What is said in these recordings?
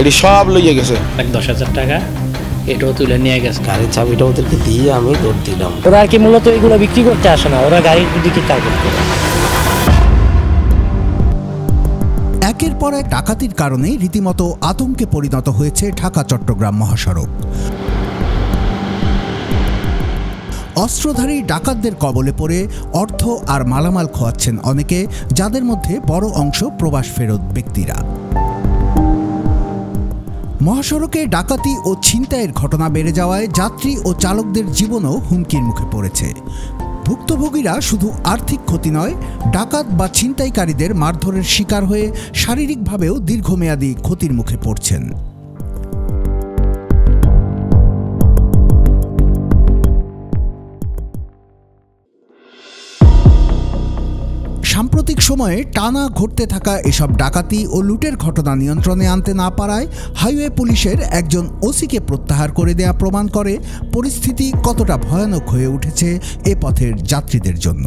এটি সব লইয়ে গেছে। 10,000 টাকা এটাও তুলে নিয়ে গেছে। গাড়ির চাবিটা ওদেরকে দিয়ে আমি দৌড় দিলাম। ওরা আর কি মূলত এগুলো বিক্রি করতে আসে না, ওরা গাড়ির দিকে টার্গেট করে। একের পর এক ডাকাতির কারণে রীতিমতো আতঙ্কে পরিণত হয়েছে ঢাকা চট্টগ্রাম মহাসড়ক। অস্ত্রধারী ডাকাতদের কবলে পড়ে অর্থ আর মালামাল খোয়াচ্ছেন অনেকে, যাদের মধ্যে বড় অংশ প্রবাস ফেরত ব্যক্তিরা। মহাসড়কে ডাকাতি ও ছিনতাইয়ের ঘটনা বেড়ে যাওয়ায় যাত্রী ও চালকদের জীবনও হুমকির মুখে পড়েছে। ভুক্তভোগীরা শুধু আর্থিক ক্ষতি নয়, ডাকাত বা ছিনতাইকারীদের মারধরের শিকার হয়ে শারীরিকভাবেও দীর্ঘমেয়াদী ক্ষতির মুখে পড়ছেন। সাম্প্রতিক সময়ে টানা ঘটতে থাকা এসব ডাকাতি ও লুটের ঘটনা নিয়ন্ত্রণে আনতে না পারায় হাইওয়ে পুলিশের একজন ওসিকে প্রত্যাহার করে দেয়া প্রমাণ করে পরিস্থিতি কতটা ভয়ানক হয়ে উঠেছে এ পথের যাত্রীদের জন্য।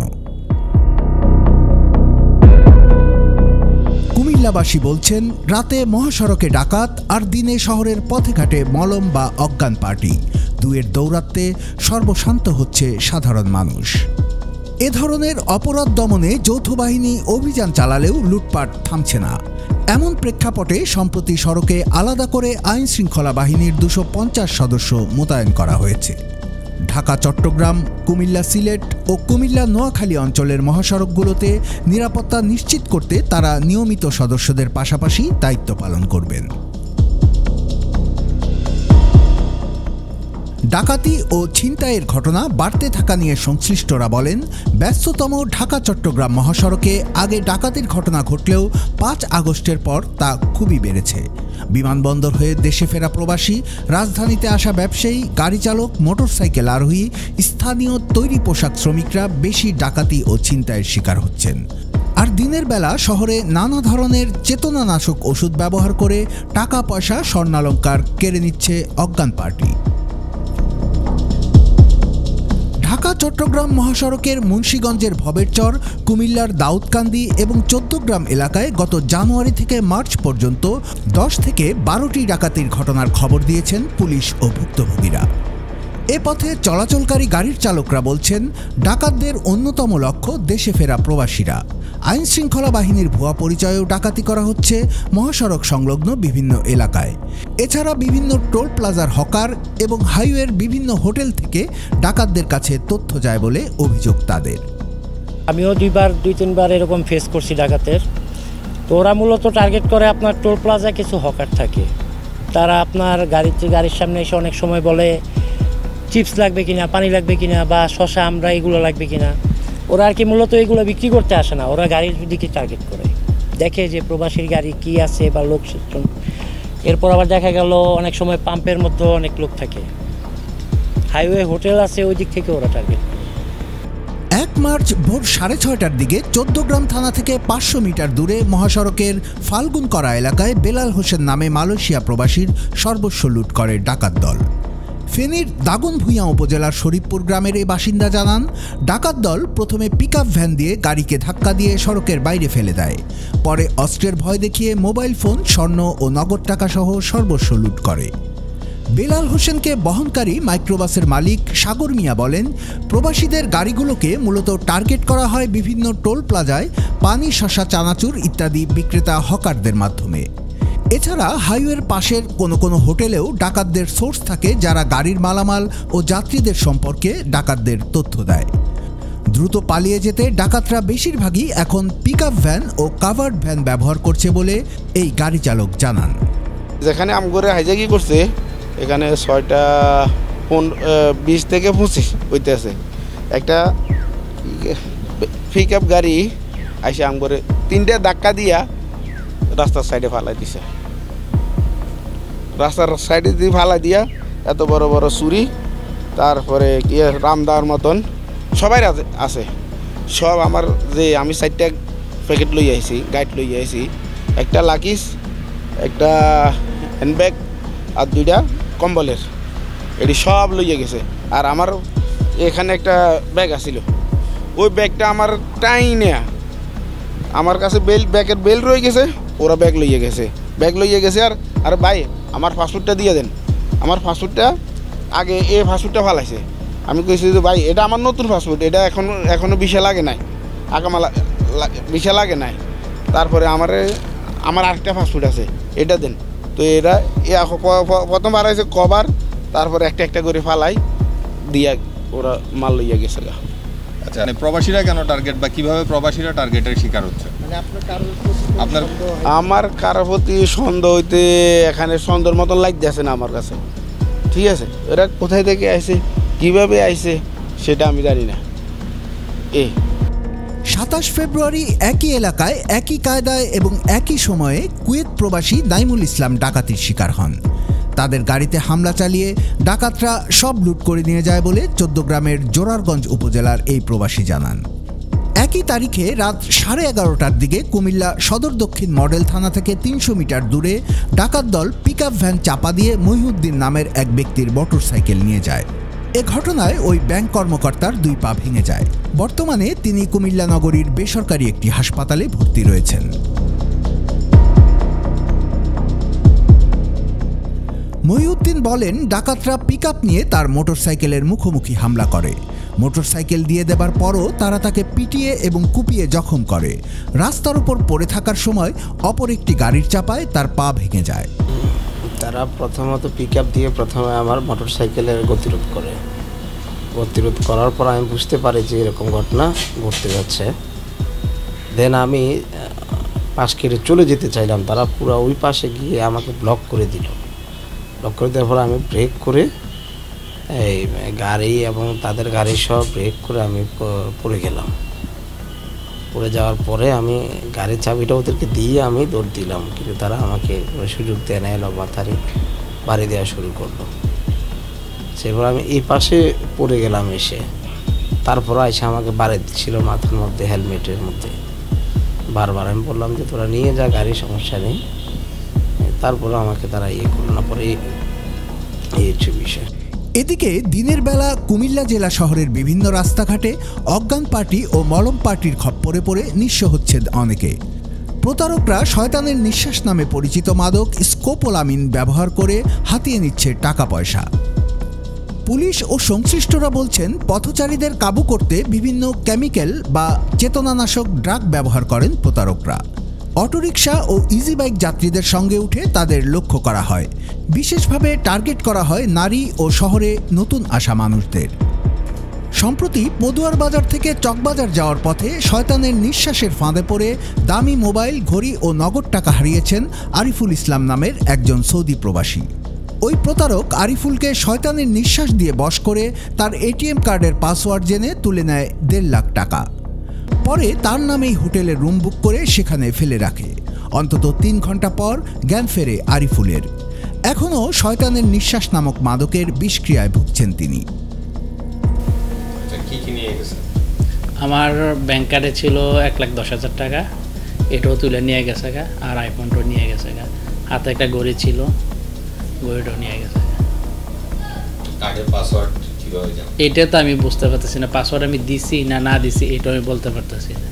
কুমিল্লাবাসী বলছেন, রাতে মহাসড়কে ডাকাত আর দিনে শহরের পথে ঘাটে মলম বা অজ্ঞান পার্টি, দুয়ের দৌরাত্ম্যে সর্বশান্ত হচ্ছে সাধারণ মানুষ। এ ধরনের অপরাধ দমনে যৌথ বাহিনী অভিযান চালালেও লুটপাট থামছে না। এমন প্রেক্ষাপটে সম্প্রতি সড়কে আলাদা করে আইন শৃঙ্খলা বাহিনীর 250 সদস্য মোতায়েন করা হয়েছে। ঢাকা চট্টগ্রাম, কুমিল্লা সিলেট ও কুমিল্লা নোয়াখালী অঞ্চলের মহাসড়কগুলোতে নিরাপত্তা নিশ্চিত করতে তারা নিয়মিত সদস্যদের পাশাপাশি দায়িত্ব পালন করবেন। ডাকাতি ও ছিনতাইয়ের ঘটনা বাড়তে থাকা নিয়ে সংশ্লিষ্টরা বলেন, ব্যস্ততম ঢাকা চট্টগ্রাম মহাসড়কে আগে ডাকাতির ঘটনা ঘটলেও 5 আগস্টের পর তা খুবই বেড়েছে। বিমানবন্দর হয়ে দেশে ফেরা প্রবাসী, রাজধানীতে আসা ব্যবসায়ী, গাড়ি চালক, মোটরসাইকেল আরোহী, স্থানীয় তৈরি পোশাক শ্রমিকরা বেশি ডাকাতি ও ছিনতাইয়ের শিকার হচ্ছেন। আর দিনের বেলা শহরে নানা ধরনের চেতনানাশক ওষুধ ব্যবহার করে টাকা পয়সা, স্বর্ণালংকার কেড়ে নিচ্ছে অজ্ঞান পার্টি। ঢাকা চট্টগ্রাম মহাসড়কের মুন্সিগঞ্জের ভবেরচর, কুমিল্লার দাউদকান্দি এবং 14গ্রাম এলাকায় গত জানুয়ারি থেকে মার্চ পর্যন্ত 10 থেকে 12টি ডাকাতির ঘটনার খবর দিয়েছেন পুলিশ ও ভুক্তভোগীরা। এ পথে চলাচলকারী গাড়ির চালকরা বলছেন, ডাকাতদের অন্যতম লক্ষ্য দেশে ফেরা প্রবাসীরা। আইন শৃঙ্খলা বাহিনীর ভুয়া পরিচয়েও ডাকাতি করা হচ্ছে মহাসড়ক সংলগ্ন বিভিন্ন এলাকায়। এছাড়া বিভিন্ন টোল প্লাজার হকার এবং হাইওয়ের বিভিন্ন হোটেল থেকে ডাকাতদের কাছে তথ্য যায় বলে অভিযোগ তাদের। আমিও 2-3বার এরকম ফেস করছি ডাকাতের। তো ওরা মূলত টার্গেট করে আপনার টোল প্লাজা কিছু হকার থাকে, তারা আপনার গাড়ির সামনে এসে অনেক সময় বলে চিপস লাগবে কিনা, পানি লাগবে কিনা, বা শশা আমরা এগুলো লাগবে কিনা। ওরা আর কি মূলত এগুলো বিক্রি করতে আসে না, ওরা গাড়ির দিকে টার্গেট করে, দেখে যে প্রবাসীর গাড়ি কি আছে বা লোক। এরপর আবার দেখা গেল অনেক সময় পাম্পের মধ্যে অনেক লোক থাকে, হাইওয়ে হোটেল আছে, ওই দিক থেকে ওরা টার্গেট করে। 1 মার্চ ভোর 6:30টার দিকে 14গ্রাম থানা থেকে 500 মিটার দূরে মহাসড়কের ফাল্গুনকরা এলাকায় বেলাল হোসেন নামে মালয়েশিয়া প্রবাসীর সর্বস্ব লুট করে ডাকাত দল। ফেনীর দাগনভূঞা উপজেলার শরীফপুর গ্রামের এই বাসিন্দা জানান, ডাকাত দল প্রথমে পিকআপ ভ্যান দিয়ে গাড়িকে ধাক্কা দিয়ে সড়কের বাইরে ফেলে দেয়। পরে অস্ত্রের ভয় দেখিয়ে মোবাইল ফোন, স্বর্ণ ও নগদ টাকা সহ সর্বস্ব লুট করে। বেলাল হোসেনকে বহনকারী মাইক্রোবাসের মালিক সাগর মিয়া বলেন, প্রবাসীদের গাড়িগুলোকে মূলত টার্গেট করা হয় বিভিন্ন টোল প্লাজায় পানি, শশা, চানাচুর ইত্যাদি বিক্রেতা হকারদের মাধ্যমে। এছাড়া হাইওয়ের পাশের কোনো হোটেলেও ডাকাতদের সোর্স থাকে, যারা গাড়ির মালামাল ও যাত্রীদের সম্পর্কে ডাকাতদের তথ্য দেয়। দ্রুত পালিয়ে যেতে ডাকাতরা বেশিরভাগই এখন পিকআপ ভ্যান ও কাভার্ড ভ্যান ব্যবহার করছে বলে এই গাড়ি চালক জানান। যেখানে আমগরে হাইজাকি করছে, এখানে 20 থেকে 25 হইতেছে। একটা পিকআপ গাড়ি আইসে আমগরে 3টে ধাক্কা দিয়া রাস্তার সাইডে ফালাই দিছে। রাস্তার সাইডে দিয়ে ফালাই দিয়া এত বড় বড় চুরি, তারপরে রামদার মতন সবাই আছে। সব আমার যে আমি 4টা প্যাকেট লই আইছি, গাইড লই আইছি, একটা লাকিস, একটা হ্যান্ডব্যাগ আর 2টা কম্বলের, এটি সব লইয়া গেছে। আর আমার এখানে একটা ব্যাগ আছিল, ওই ব্যাগটা আমার টাইনে আমার কাছে ব্যাগের বেল রয়ে গেছে, ওরা ব্যাগ লইয়ে গেছে আর ভাই আমার পাসপোর্টটা দিয়ে দেন। আমার পাসপোর্টটা আগে পাসপোর্টটা ফালাইছে। আমি কইছি যে ভাই এটা আমার নতুন পাসপোর্ট, এটা এখনও ভিসা লাগে নাই, ভিসা লাগে নাই। তারপরে আমার আরেকটা পাসপোর্ট আছে, এটা দেন। তো এরা প্রথম বাড়াইছে কভার, তারপরে একটা করে ফালাই দিয়া ওরা মাল লইয়া গেছে। আচ্ছা, প্রবাসীরা কেন টার্গেট বা কিভাবে প্রবাসীরা টার্গেটের শিকার হচ্ছে? আমার কারোর প্রতি সন্দেহ হইতে এখানে সন্দেহের মতন লাগতেছে না আমার কাছে। ঠিক আছে, এরা কোথায় থেকে আইছে, কিভাবে আইছে সেটা আমি জানি না। 27 ফেব্রুয়ারি একই এলাকায় একই কায়দায় এবং একই সময়ে কুয়েত প্রবাসী নাইমুল ইসলাম ডাকাতির শিকার হন। তাদের গাড়িতে হামলা চালিয়ে ডাকাতরা সব লুট করে নিয়ে যায় বলে চৌদ্দগ্রামের জোরারগঞ্জ উপজেলার এই প্রবাসী জানান। একই তারিখে রাত 11:30টার দিকে কুমিল্লা সদর দক্ষিণ মডেল থানা থেকে 300 মিটার দূরে ডাকাত দল পিকআপ ভ্যান চাপা দিয়ে মহিউদ্দিন নামের এক ব্যক্তির মোটরসাইকেল নিয়ে যায়। এ ঘটনায় ওই ব্যাংক কর্মকর্তার 2 পা ভেঙে যায়। বর্তমানে তিনি কুমিল্লা নগরীর বেসরকারি একটি হাসপাতালে ভর্তি রয়েছেন। মহিউদ্দিন বলেন, ডাকাতরা পিকআপ নিয়ে তার মোটরসাইকেলের মুখোমুখি হামলা করে। মোটরসাইকেল দিয়ে দেবার পরও তারা তাকে পিটিয়ে এবং কুপিয়ে জখম করে। রাস্তার উপর পড়ে থাকার সময় অপর একটি গাড়ির চাপায় তার পা ভেঙে যায়। তারা প্রথমত পিকআপ দিয়ে প্রথমে আমার মোটরসাইকেলের গতিরোধ করে। গতিরোধ করার পর আমি বুঝতে পারি যে এরকম ঘটনা ঘটতে যাচ্ছে। দেন আমি পাশ কেটে চলে যেতে চাইলাম, তারা পুরো ওই পাশে গিয়ে আমাকে ব্লক করে দিল। ব্লক করে দেওয়ার পর আমি ব্রেক করে এই গাড়ি এবং তাদের গাড়ি সব ব্রেক করে আমি পড়ে গেলাম। পড়ে যাওয়ার পরে আমি গাড়ির চাবিটা ওদেরকে দিয়ে আমি দৌড় দিলাম, কিন্তু তারা আমাকে সুযোগ দেয় না, এলো মাথারি বাড়ি দেওয়া শুরু করলো। সেরপর আমি এই পাশে পড়ে গেলাম এসে, তারপর এসে আমাকে বাড়ি দিচ্ছিল মাথার মধ্যে, হেলমেটের মধ্যে। বারবার আমি বললাম যে তোরা নিয়ে যা, গাড়ি সমস্যা নেই। তারপরে আমাকে তারা করলো না, পরে এই হচ্ছে বিষয়। এদিকে দিনের বেলা কুমিল্লা জেলা শহরের বিভিন্ন রাস্তাঘাটে অজ্ঞান পার্টি ও মলম পার্টির খপ্পরে পড়ে নিঃস্ব হচ্ছে অনেকে। প্রতারকরা শয়তানের নিঃশ্বাস নামে পরিচিত মাদক স্কোপোলামিন ব্যবহার করে হাতিয়ে নিচ্ছে টাকা পয়সা। পুলিশ ও সংশ্লিষ্টরা বলছেন, পথচারীদের কাবু করতে বিভিন্ন কেমিক্যাল বা চেতনানাশক ড্রাগ ব্যবহার করেন প্রতারকরা। অটোরিকশা ও ইজি বাইক যাত্রীদের সঙ্গে উঠে তাদের লক্ষ্য করা হয়। বিশেষভাবে টার্গেট করা হয় নারী ও শহরে নতুন আসা মানুষদের। সম্প্রতি পদুয়ার বাজার থেকে চকবাজার যাওয়ার পথে শয়তানের নিঃশ্বাসের ফাঁদে পড়ে দামি মোবাইল, ঘড়ি ও নগদ টাকা হারিয়েছেন আরিফুল ইসলাম নামের একজন সৌদি প্রবাসী। ওই প্রতারক আরিফুলকে শয়তানের নিঃশ্বাস দিয়ে বশ করে তার এটিএম কার্ডের পাসওয়ার্ড জেনে তুলে নেয় 1.5 লাখ টাকা। পরে তার নামেই হোটেলে রুম বুক করে সেখানে ফেলে রাখে। অন্তত 3 ঘন্টা পর জ্ঞান ফেরে আরিফুলের। এখনও শয়তানের নিঃশ্বাস নামক মাদকের বিষক্রিয়ায় ভুগছেন তিনি। আমার ব্যাংক কার্ডে ছিল 1,10,000 টাকা, এটাও তুলে নিয়ে গেছে গা, আর আইফোনটাও নিয়ে গেছে গা। হাতে একটা ঘড়ি ছিল, ঘড়িটাও নিয়ে গেছে গা। এটা তো আমি বুঝতে পারতেছি না, পাসওয়ার্ড আমি দিছি না দিছি এটা আমি বলতে পারতেছি না।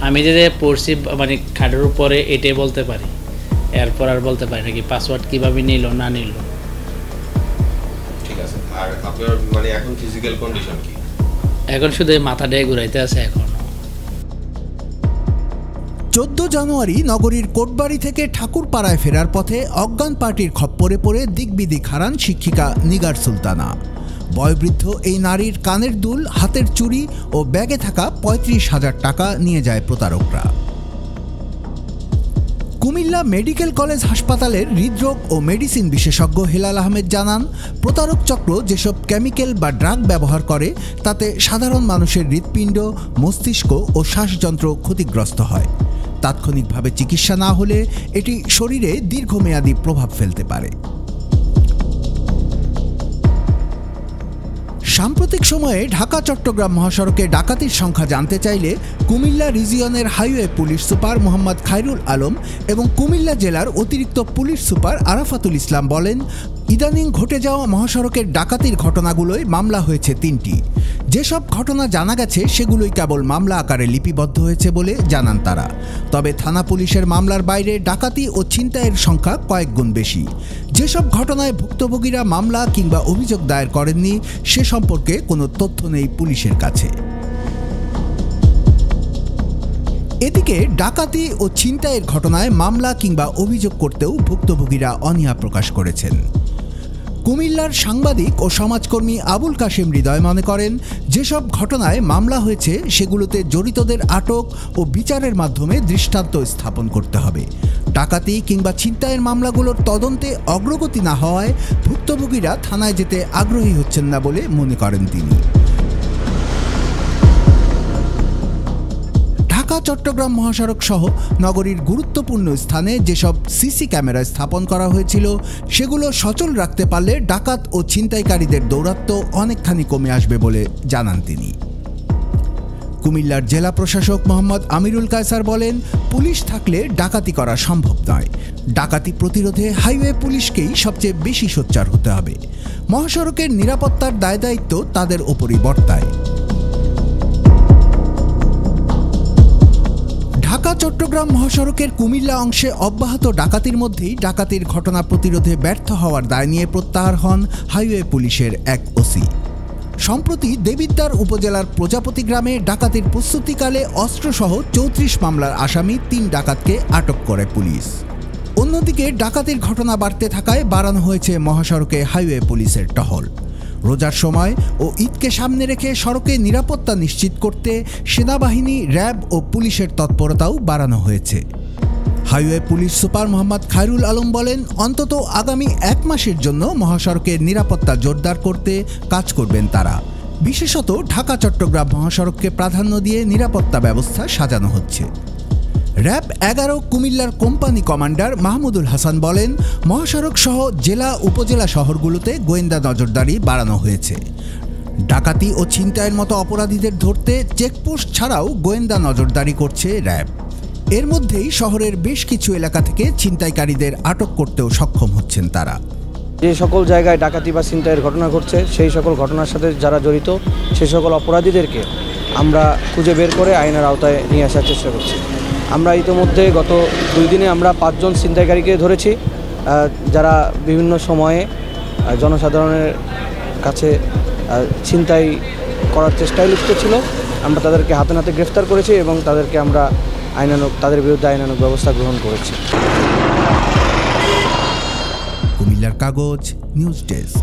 আমি যে পড়ছি মানে কার্ডের উপরে এটাই বলতে পারি, এরপর আর বলতে পারি নাকি পাসওয়ার্ড কিভাবে নিল না নিল। ঠিক আছে, আর আপনার মানে এখন ফিজিক্যাল কন্ডিশন কি? এখন শুধু মাথাটাই ঘুরাইতে আছে। এখন 14 জানুয়ারি নগরীর কোটবাড়ি থেকে ঠাকুরপাড়ায় ফেরার পথে অজ্ঞান পার্টির খপ্পরে পড়ে দিকবিদিক হারান শিক্ষিকা নিগার সুলতানা। বয়োবৃদ্ধ এই নারীর কানের দুল, হাতের চুড়ি ও ব্যাগে থাকা 35,000 টাকা নিয়ে যায় প্রতারকরা। কুমিল্লা মেডিকেল কলেজ হাসপাতালের হৃদরোগ ও মেডিসিন বিশেষজ্ঞ হেলাল আহমেদ জানান, প্রতারক চক্র যেসব কেমিক্যাল বা ড্রাগ ব্যবহার করে তাতে সাধারণ মানুষের হৃৎপিণ্ড, মস্তিষ্ক ও শ্বাসযন্ত্র ক্ষতিগ্রস্ত হয়। তাৎক্ষণিকভাবে চিকিৎসা না হলে এটি শরীরে দীর্ঘমেয়াদী প্রভাব ফেলতে পারে। সাম্প্রতিক সময়ে ঢাকা চট্টগ্রাম মহাসড়কে ডাকাতির সংখ্যা জানতে চাইলে কুমিল্লা রিজিয়নের highway police super Mohammad Khairul Alam এবং কুমিল্লা জেলার অতিরিক্ত পুলিশ সুপার আরাফাতুল ইসলাম বলেন, ইদানিং ঘটে যাওয়া মহাসড়কের ডাকাতির ঘটনাগুলোয় মামলা হয়েছে 3টি। যেসব ঘটনা জানা গেছে সেগুলোই কেবল মামলা আকারে লিপিবদ্ধ হয়েছে বলে জানান তারা। তবে থানা পুলিশের মামলার বাইরে ডাকাতি ও ছিনতাইয়ের সংখ্যা কয়েক গুণ বেশি। যেসব ঘটনায় ভুক্তভোগীরা মামলা কিংবা অভিযোগ দায়ের করেননি সে সম্পর্কে কোনো তথ্য নেই পুলিশের কাছে। এদিকে ডাকাতি ও ছিনতাইয়ের ঘটনায় মামলা কিংবা অভিযোগ করতেও ভুক্তভোগীরা অনীহা প্রকাশ করেছেন। কুমিল্লার সাংবাদিক ও সমাজকর্মী আবুল কাশেম হৃদয় মনে করেন, যেসব ঘটনায় মামলা হয়েছে সেগুলোতে জড়িতদের আটক ও বিচারের মাধ্যমে দৃষ্টান্ত স্থাপন করতে হবে। ডাকাতি কিংবা ছিনতাইয়ের মামলাগুলোর তদন্তে অগ্রগতি না হওয়ায় ভুক্তভোগীরা থানায় যেতে আগ্রহী হচ্ছেন না বলে মনে করেন তিনি। ঢাকা-চট্টগ্রাম মহাসড়ক সহ নগরীর গুরুত্বপূর্ণ স্থানে যেসব সিসি ক্যামেরা স্থাপন করা হয়েছিল সেগুলো সচল রাখতে পারলে ডাকাত ও ছিনতাইকারীদের দৌরাত্ম্য অনেকখানি কমে আসবে বলে জানান তিনি। কুমিল্লার জেলা প্রশাসক মোহাম্মদ আমিরুল কায়সার বলেন, পুলিশ থাকলে ডাকাতি করা সম্ভব নয়। ডাকাতি প্রতিরোধে হাইওয়ে পুলিশকেই সবচেয়ে বেশি সোচ্চার হতে হবে। মহাসড়কের নিরাপত্তার দায়দায়িত্ব তাদের ওপরই বর্তায়। ঢাকা-চট্টগ্রাম মহাসড়কের কুমিল্লা অংশে অব্যাহত ডাকাতির মধ্যেই ডাকাতির ঘটনা প্রতিরোধে ব্যর্থ হওয়ার দায় নিয়ে প্রত্যাহার হন হাইওয়ে পুলিশের এক ওসি। সম্প্রতি দেবিদ্বার উপজেলার প্রজাপতি গ্রামে ডাকাতির প্রস্তুতিকালে অস্ত্রসহ 34 মামলার আসামি 3 ডাকাতকে আটক করে পুলিশ। অন্যদিকে ডাকাতির ঘটনা বাড়তে থাকায় বাড়ানো হয়েছে মহাসড়কে হাইওয়ে পুলিশের টহল। রোজার সময় ও ঈদকে সামনে রেখে সড়কে নিরাপত্তা নিশ্চিত করতে সেনাবাহিনী, র্যাব ও পুলিশের তৎপরতাও বাড়ানো হয়েছে। Highway police super Mohammad Khairul Alam বলেন, অন্তত আগামী 1 মাসের জন্য মহাসড়কের নিরাপত্তা জোরদার করতে কাজ করবেন তারা। বিশেষত ঢাকা-চট্টগ্রাম মহাসড়ককে প্রাধান্য দিয়ে নিরাপত্তা ব্যবস্থা সাজানো হচ্ছে। র্যাব 11 কুমিল্লার কোম্পানি কমান্ডার মাহমুদুল হাসান বলেন, মহাসড়ক সহ জেলা উপজেলা শহরগুলোতে গোয়েন্দা নজরদারি বাড়ানো হয়েছে। ডাকাতি ও ছিনতাইয়ের মতো অপরাধীদের ধরতে চেকপোস্ট ছাড়াও গোয়েন্দা নজরদারি করছে র্যাব। এর মধ্যেই শহরের বেশ কিছু এলাকা থেকে ছিনতাইকারীদের আটক করতেও সক্ষম হচ্ছেন তারা। যে সকল জায়গায় ডাকাতি বা ছিনতাইয়ের ঘটনা ঘটছে সেই সকল ঘটনার সাথে যারা জড়িত সেই সকল অপরাধীদেরকে আমরা খুঁজে বের করে আইনের আওতায় নিয়ে আসার চেষ্টা করছি। আমরা ইতিমধ্যে গত 2 দিনে আমরা 5 জন ছিনতাইকারীকে ধরেছি, যারা বিভিন্ন সময়ে জনসাধারণের কাছে ছিনতাই করার চেষ্টায় লিপ্ত ছিল। আমরা তাদেরকে হাতে নাতে গ্রেফতার করেছি এবং তাদেরকে আমরা তাদের বিরুদ্ধে আইনানুগ ব্যবস্থা গ্রহণ করেছি। কুমিল্লার কাগজ নিউজ ডেস্ক।